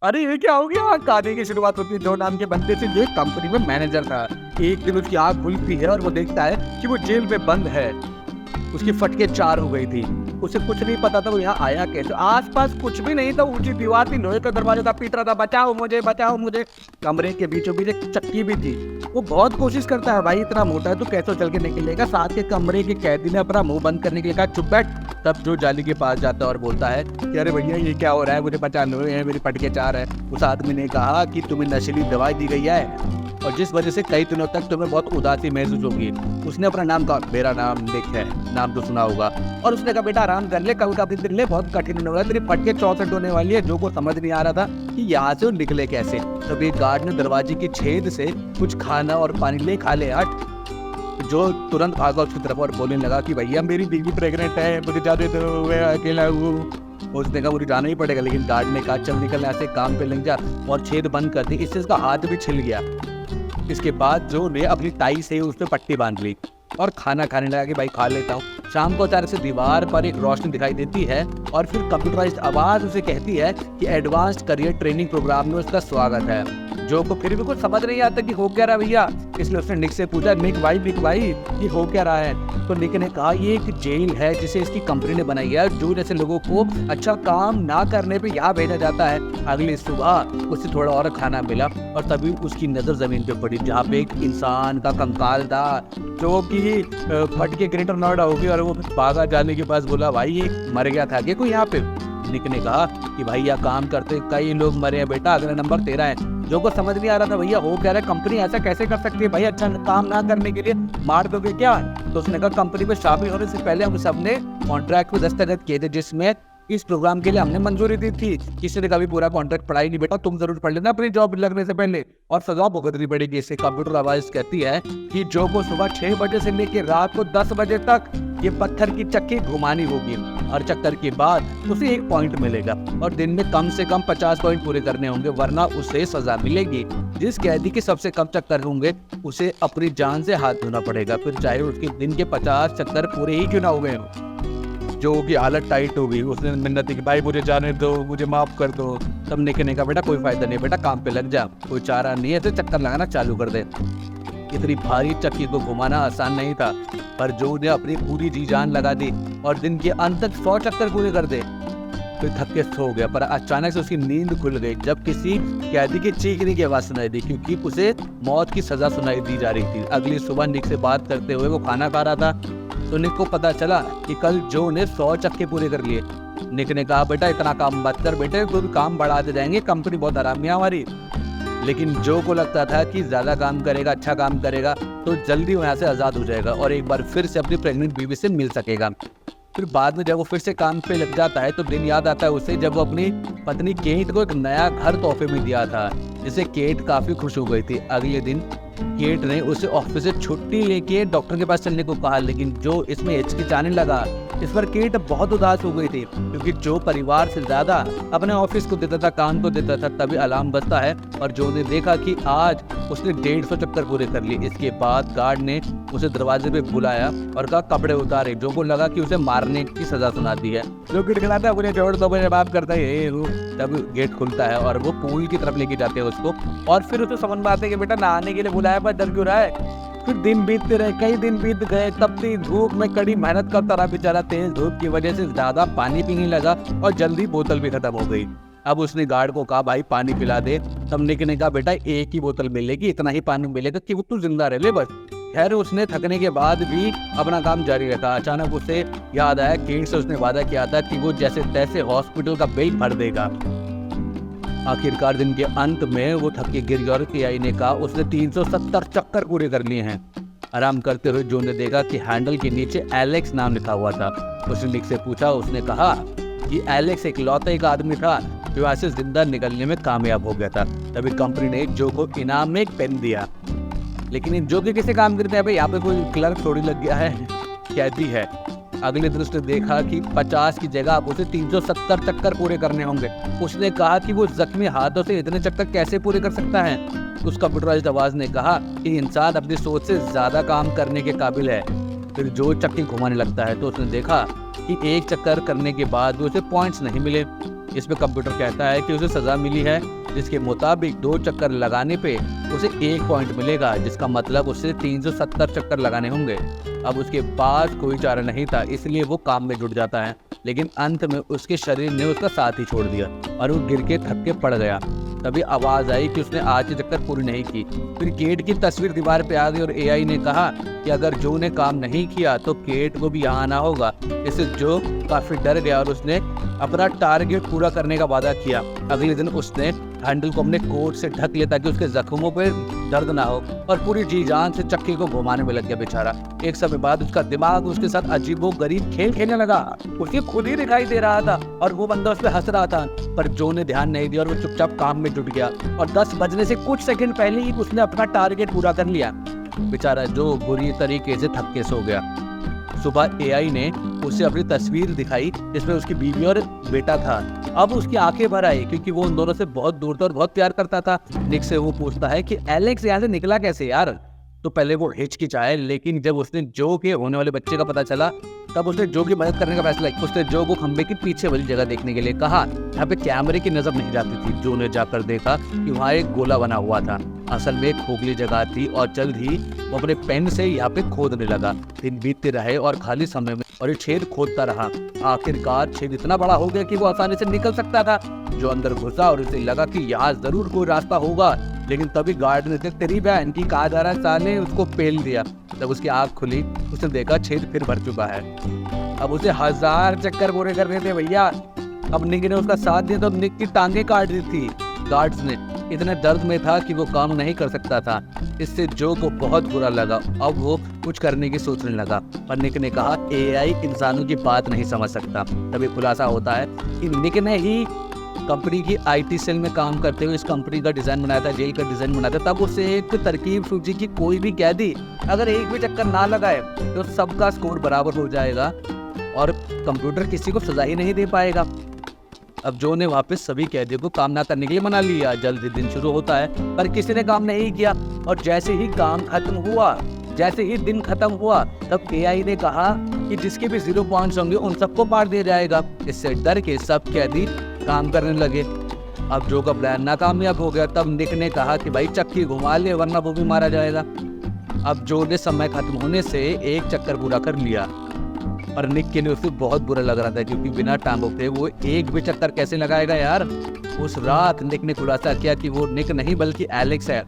अरे ये क्या हो गया? कहानी की शुरुआत होती है जो नाम के बंदे से जो एक कंपनी में मैनेजर था। एक दिन उसकी आँख खुलती है और वो देखता है कि वो जेल में बंद है। उसकी फटके 4 हो गई थी। उसे कुछ नहीं पता था वो यहाँ आया कैसे। आस-पास कुछ भी नहीं था, ऊँची दीवार थी, लोहे का दरवाजा था, पीट रहा था, बचाओ मुझे, बचाओ मुझे। कमरे के बीचों-बीच एक चक्की भी थी। वो बहुत कोशिश करता है, भाई इतना मोटा है तो कैसे चल के निकलेगा। साथ के कमरे के कैदी ने अपना मुँह बंद करने के लिए कहा, चुप बैठ। तब जो जाली के पास जाता है और बोलता है कि अरे भैया ये क्या हो रहा है, मुझे बचा लो, ये मेरी फटके 4 है। उस आदमी ने कहा कि तुम्हें नशीली दवाई दी गई है और जिस वजह से कई दिनों तक तुम्हें बहुत उदासी महसूस होगी। उसने अपना नाम कहा, मेरा नाम निक है, नाम तो सुना होगा। और उसने कहा बेटा आराम कर ले, कल का दिन ले, बहुत कठिन होने वाला है, तेरी फटके 64 होने वाली है। जो को समझ नहीं आ रहा था कि यहाँ से वो निकले कैसे। तब एक गार्ड ने दरवाजे की छेद से कुछ खाना और पानी ले, खा ले हट। जो तुरंत भागा उसकी तरफ और बोलने लगा कि भैया मेरी बीवी प्रेग्नेंट है, मुझे जाने दो, मैं अकेला हूँ। उसने कहा मुझे जाना ही पड़ेगा, लेकिन गार्ड ने कहा चल निकल यहाँ से, काम पे लग जा, और छेद बंद कर दी। इससे उसका हाथ भी छिल गया। इसके बाद जो ने अपनी टाई से उस पर पट्टी बांध ली और खाना खाने लगा कि भाई खा लेता हूँ। शाम को अचानक से दीवार पर एक रोशनी दिखाई देती है और फिर कंप्यूटराइज्ड आवाज उसे कहती है कि एडवांस्ड करियर ट्रेनिंग प्रोग्राम में उसका स्वागत है। जो को फिर भी कुछ समझ नहीं आता कि हो क्या रहा भैया, इसलिए उसने निक से पूछा, निक भाई ये हो क्या रहा है। तो निक ने कहा ये एक जेल है जिसे इसकी कंपनी ने बनाई है, जो जैसे लोगों को अच्छा काम ना करने पे यहाँ भेजा जाता है। अगली सुबह उसे थोड़ा और खाना मिला और तभी उसकी नजर जमीन पे पड़ी जहाँ पे एक इंसान का कंकाल था जो कि फट के ग्रेटर नोएडा हो गया। और वो भागा जाने के पास बोला, भाई ये मर गया था क्या कोई यहाँ पे? निक ने कहा कि भाई यह काम करते कई लोग मरे हैं बेटा, अगला नंबर तेरा है। जो को समझ नहीं आ रहा था भैया हो क्या रहा है, कंपनी ऐसा कैसे कर सकती है भाई, अच्छा काम ना करने के लिए मार दोगे क्या? तो उसने कहा कंपनी में शामिल होने से पहले हम सबने कॉन्ट्रैक्ट में दस्तखत किए थे जिसमें इस प्रोग्राम के लिए हमने मंजूरी दी थी। किसी ने कभी पूरा कॉन्ट्रैक्ट पढ़ा ही नहीं बेटा, तुम जरूर पढ़ लेना अपनी जॉब लगने से पहले, और सजा भुगतनी पड़ेगी। इससे कंप्यूटर आवाज कहती है कि जो को सुबह 6 बजे से लेकर रात को 10 बजे तक ये पत्थर की चक्की घुमानी होगी और चक्कर के बाद उसे 1 पॉइंट मिलेगा और दिन में कम से कम 50 पॉइंट पूरे करने होंगे, वरना उसे सजा मिलेगी। जिस कैदी के सबसे कम चक्कर होंगे उसे अपनी जान से हाथ धोना पड़ेगा, फिर चाहे उसके दिन के 50 चक्कर पूरे ही क्यों ना हुए हों। जो की हालत टाइट हो गई, उसने मिन्नत की भाई मुझे जाने दो, मुझे माफ कर दो। तब निकलने का बेटा कोई फायदा नहीं बेटा, काम पे लग जा, कोई चारा नहीं है तो चक्कर लगाना चालू कर दे। इतनी भारी चक्की को घुमाना आसान नहीं था, पर जो ने अपनी पूरी जी जान लगा दी और दिन के अंत तक 100 चक्कर पूरे कर दे। फिर थक के सो गया, पर अचानक से उसकी नींद खुल गई जब किसी कैदी की चीखने की आवाज सुनाई दी, क्योंकि उसे मौत की सजा सुनाई दी जा रही थी। अगली सुबह निक से बात करते हुए वो खाना खा रहा था तो निक को पता चला कि कल जो ने 100 चक्के पूरे कर लिए। निक ने कहा बेटा इतना काम मत कर बेटे, कोई काम बढ़ाते जाएंगे, कंपनी बहुत आराम है हमारी। लेकिन जो को लगता था कि ज्यादा काम करेगा, अच्छा काम करेगा तो जल्दी यहाँ से आजाद हो जाएगा और एक बार फिर से अपनी प्रेग्नेंट बीवी से मिल सकेगा। फिर बाद में जब वो फिर से काम पे लग जाता है तो दिन याद आता है उसे जब वो अपनी पत्नी केट को एक नया घर तोहफे में दिया था, जिससे केट काफी खुश हो गई थी। अगले दिन केट ने उसे ऑफिस से छुट्टी लेके डॉक्टर के पास चलने को कहा, लेकिन जो इसमें हिचकिचाने लगा। इस पर केट बहुत उदास हो गई थी क्योंकि जो परिवार से ज्यादा अपने ऑफिस को देता था, काम को देता था। तभी अलार्म बजता है और जो ने देखा कि आज उसने 150 चक्कर पूरे कर लिए। इसके बाद गार्ड ने उसे दरवाजे पे बुलाया और कहा कपड़े उतारे। जो को लगा कि उसे मारने की सजा सुना दी है। जो गिड़गिड़ाता है मुझे छोड़ दो, मुझे माफ करता है। तब गेट खुलता है और वो पूल की तरफ लेके जाते हैं उसको, और फिर उसे समझ में आता है कि बेटा नहाने के लिए बुलाया पर डर क्यों रहा है। फिर दिन बीतते रहे, कई दिन बीत गए, तपती धूप में कड़ी मेहनत करता रहा बेचारा। तेज धूप की वजह से ज्यादा पानी पीने लगा और जल्दी बोतल भी खत्म हो गई। अब उसने गार्ड को कहा भाई पानी पिला दे। तब निक ने कहा बेटा एक ही बोतल मिलेगी, इतना ही पानी मिलेगा कि वो तू जिंदा रह ले बस। खैर उसने थकने के बाद भी अपना काम जारी रखा। अचानक उसे याद आया केट से उसने वादा किया था कि वो जैसे तैसे हॉस्पिटल का बिल भर देगा। आखिरकार दिन के अंत में वो थक के गिर गया और टीआई ने कहा उसने 370 चक्कर पूरे कर लिए हैं। आराम करते हुए जो ने देखा कि हैंडल के नीचे एलेक्स नाम लिखा हुआ था। उसने निक से पूछा, उसने कहा कि एलेक्स एक लौता एक आदमी था जो ऐसे जिंदा निकलने में कामयाब हो गया था। तभी कंपनी ने जो को इनाम में एक पेन दिया। लेकिन इन जो के किसे काम करते हैं भाई, यहाँ पे कोई क्लर्क थोड़ी लग गया है, कैदी है। अगले दिन उसने देखा कि 50 की जगह अब उसे 370 चक्कर पूरे करने होंगे। उसने कहा कि वो जख्मी हाथों से इतने चक्कर कैसे पूरे कर सकता है। उस कंप्यूटराइज्ड आवाज ने कहा कि इंसान अपनी सोच से ज्यादा काम करने के काबिल है। फिर जो चक्की घुमाने लगता है तो उसने देखा कि एक चक्कर करने के बाद उसे पॉइंट्स नहीं मिले। इस पे कंप्यूटर कहता है कि उसे सज़ा मिली है, जिसके मुताबिक 2 चक्कर लगाने पे उसे 1 पॉइंट मिलेगा, जिसका मतलब उसे 370 चक्कर लगाने होंगे। अब उसके पास कोई चारा नहीं था, इसलिए वो काम में जुट जाता है, लेकिन अंत में उसके शरीर ने उसका साथ ही छोड़ दिया और वो गिर के थक के पड़ गया। तभी आवाज़ आई कि उसने आज की चक्कर पूरी नहीं की। फिर केट की तस्वीर दीवार पे आ गई और एआई ने कहा कि अगर जो ने काम नहीं किया तो केट को भी यहाँ आना होगा। इससे जो काफ़ी डर गया और उसने अपना टारगेट पूरा करने का वादा किया। अगले दिन उसने हैंडल को अपने कोट से ढक लिया ताकि उसके जख्मों पे दर्द ना हो, और पूरी जी जान से चक्की को घुमाने में लग गया बेचारा। एक समय बाद उसका दिमाग उसके साथ अजीबो गरीब खेल खेलने लगा। उसे खुद ही दिखाई दे रहा था और वो बंदा उस पर हंस रहा था, पर जो ने ध्यान नहीं दिया और वो चुपचाप काम में जुट गया। और 10 बजने से कुछ सेकंड पहले ही उसने अपना टारगेट पूरा कर लिया। बेचारा जो बुरी तरीके से थक के सो गया। सुबह एआई ने उसे अपनी तस्वीर दिखाई जिसमें उसकी बीवी और बेटा था। अब उसकी आंखें भर आई क्योंकि वो उन दोनों से बहुत दूर था और बहुत प्यार करता था। निक से वो पूछता है कि एलेक्स यहाँ से निकला कैसे यार। तो पहले वो हिचकिचाए, लेकिन जब उसने जो के होने वाले बच्चे का पता चला तब उसने जो की मदद करने का फैसला किया। उसने जो को खंबे के पीछे वाली जगह देखने के लिए कहा। यहाँ पे कैमरे की नजर नहीं जाती थी। जो ने जाकर देखा कि वहाँ एक गोला बना हुआ था। असल में एक खोखली जगह थी और जल्द ही वो अपने पेन से यहाँ पे खोदने लगा। दिन बीतते रहे और खाली समय में और ये छेद खोदता रहा। आखिरकार छेद इतना बड़ा हो गया कि वो आसानी से निकल सकता था। जो अंदर घुसा और उसे लगा कि यहाँ जरूर कोई रास्ता होगा, लेकिन तभी गार्ड ने तेरी बहन की कहा जा रहा साले उसको पेल दिया। जब उसकी आँख खुली उसने देखा छेद फिर भर चुका है। अब उसे 1000 चक्कर पूरे करने थे भैया। अब निक ने उसका साथ दिया तो निक की टांगे काट दी थी गार्ड्स ने। इतने दर्द में था कि वो काम नहीं कर सकता था। इससे जो को बहुत बुरा लगा। अब वो कुछ करने की सोचने लगा, पर निक ने कहा एआई इंसानों की बात नहीं समझ सकता। तभी खुलासा होता है कि निक ने ही कंपनी की आईटी सेल में काम करते हुए इस कंपनी का डिज़ाइन बनाया था, जेल का डिज़ाइन बनाया था। तब उसे एक तरकीब सूझी कि कोई भी कैदी अगर एक भी चक्कर ना लगाए तो सबका स्कोर बराबर हो जाएगा और कंप्यूटर किसी को सजा ही नहीं दे पाएगा। अब जो ने वापस सभी कैदियों को काम ना करने के लिए मना लिया। जल्द ही दिन शुरू होता है, पर किसी ने काम नहीं किया और जैसे ही दिन खत्म हुआ तब एआई ने कहा कि जिसके भी 0 पॉइंट्स होंगे उन सबको मार दिया जाएगा। इससे डर के सब कैदी काम करने लगे। अब जो का प्लान नाकामयाब हो गया। तब निक ने कहा कि भाई चक्की घुमा ले वरना वो भी मारा जाएगा। अब जो ने समय खत्म होने से एक चक्कर पूरा कर लिया और निक के लिए उसे बहुत बुरा लग रहा था क्योंकि बिना टांगों के वो एक भी चक्कर कैसे लगाएगा यार। उस रात निक ने खुलासा किया कि वो निक नहीं बल्कि एलेक्स है।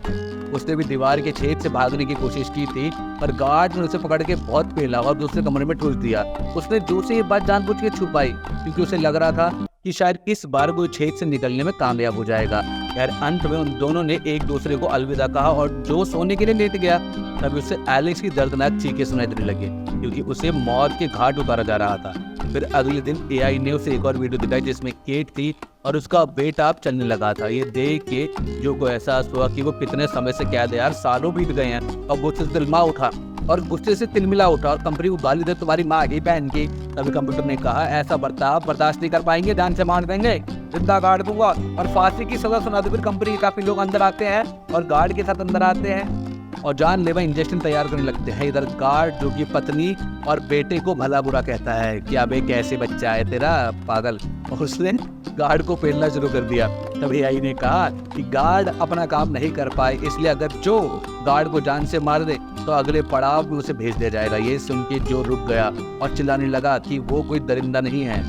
उसने भी दीवार के छेद से भागने की कोशिश की थी, पर गार्ड ने उसे पकड़ के बहुत पेला और दूसरे कमरे में ठूस दिया। उसने जो से ये बात जानबूझ के छुपाई क्योंकि उसे लग रहा था कि शायद इस बार वो छेद से निकलने में कामयाब हो जाएगा। यार अंत में उन दोनों ने एक दूसरे को अलविदा कहा और जो सोने के लिए लेट गया। तभी उसे एलेक्स की दर्दनाक चीखें सुनाई देने लगी क्योंकि उसे मौत के घाट उतारा जा रहा था। फिर अगले दिन एआई ने उसे एक और वीडियो दिखाई जिसमें केट थी और उसका बेटा अब चलने लगा था। ये देख के जो को एहसास हुआ कि वो कितने समय से कैद है यार, सालों बीत गए हैं। और गुस्से से तिलमिला उठा और कंपनी उबाली दे तुम्हारी माँ की बहन की। तभी कंप्यूटर ने कहा ऐसा बर्ताव बर्दाश्त नहीं कर पाएंगे, जान से मार देंगे, जिंदा गाड़ दूंगा और फांसी की सजा सुना दो। फिर कंपनी काफी लोग अंदर आते हैं और गार्ड के साथ अंदर आते हैं और जानलेवा इंजेक्शन तैयार करने लगते हैं। इधर गार्ड जो कि पत्नी और बेटे को भला बुरा कहता है कि अबे कैसे बच्चा है तेरा पागल, और उसने गार्ड को पेलना शुरू कर दिया। तभी एआई ने कहा कि गार्ड अपना काम नहीं कर पाए, इसलिए अगर जो गार्ड को जान से मार दे तो अगले पड़ाव में उसे भेज दिया जाएगा। ये सुन के जो रुक गया और चिल्लाने लगा कि वो कोई दरिंदा नहीं है।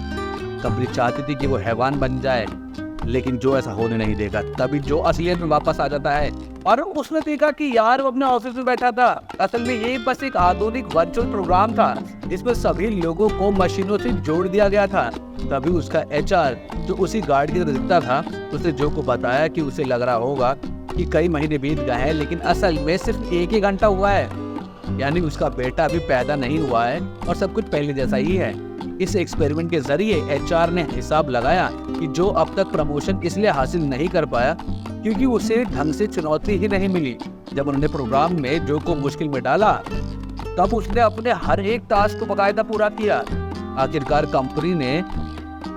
कंपनी चाहती थी कि वो हैवान बन जाए, लेकिन जो ऐसा होने नहीं देगा। तभी जो असलियत में वापस आ जाता है और उसने देखा कि यार वो अपने ऑफिस में बैठा था। असल में ये बस एक आधुनिक वर्चुअल प्रोग्राम था जिसमें सभी लोगों को मशीनों से जोड़ दिया गया था। तभी उसका एचआर जो उसी गार्ड की तरह दिखता था उसने जो को बताया कि उसे लग रहा होगा कि कई महीने बीत गए हैं, लेकिन असल में सिर्फ 1 ही घंटा हुआ है। यानी उसका बेटा अभी पैदा नहीं हुआ है और सब कुछ पहले जैसा ही है। इस एक्सपेरिमेंट के जरिए एचआर ने हिसाब लगाया कि जो अब तक प्रमोशन इसलिए हासिल नहीं कर पाया क्योंकि उसे ढंग से चुनौती ही नहीं मिली। जब उन्होंने प्रोग्राम में जो को मुश्किल में डाला तब उसने अपने हर एक टास्क को बाकायदा पूरा किया। आखिरकार कंपनी ने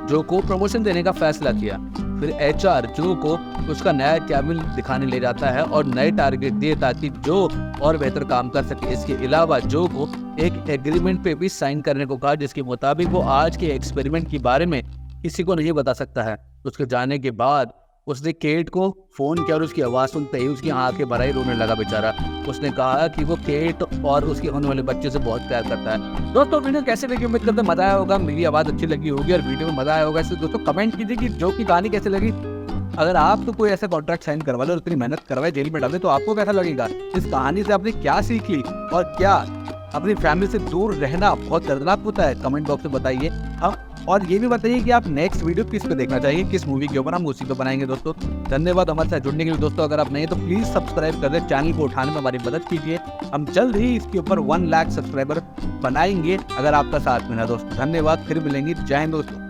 जो को प्रमोशन देने का फैसला किया। फिर एचआर जो को उसका नया कैबिन दिखाने ले जाता है और नए टारगेट दिए ताकि जो और बेहतर काम कर सके। इसके अलावा जो को एक एग्रीमेंट पे भी साइन करने को कहा जिसके मुताबिक वो आज के एक्सपेरिमेंट के बारे में किसी को नहीं बता सकता है। उसके जाने के बाद उसने केट को फ़ोन किया और उसकी आवाज़ सुनते ही उसकी आंखें भर आई, रोने लगा बेचारा। उसने कहा कि वो केट और उसके होने वाले बच्चे से बहुत प्यार करता है। दोस्तों वीडियो कैसे लगी उम्मीद करते मज़ा आया होगा, मेरी आवाज़ अच्छी लगी होगी और वीडियो में मज़ा आया होगा। इसलिए दोस्तों कमेंट कीजिए कि जो की कहानी कैसे लगी। अगर आप तो कोई ऐसा कॉन्ट्रैक्ट साइन करवा लो और इतनी मेहनत करवाए जेल में डाले तो आपको कैसा लगेगा? इस कहानी से आपने क्या सीख ली और क्या अपनी फैमिली से दूर रहना बहुत दर्दनाक होता है? कमेंट बॉक्स में बताइए। हाँ, और ये भी बताइए कि आप नेक्स्ट वीडियो किस पे देखना चाहिए, किस मूवी के ऊपर, हम उसी पे बनाएंगे दोस्तों। धन्यवाद हमारे साथ जुड़ने के लिए दोस्तों। अगर आप नहीं तो प्लीज सब्सक्राइब कर दें, चैनल को उठाने में हमारी मदद कीजिए। हम जल्द ही इसके ऊपर 1 लाख सब्सक्राइबर बनाएंगे अगर आपका साथ मिला दोस्तों। धन्यवाद, फिर मिलेंगे। जय हिंद दोस्तों।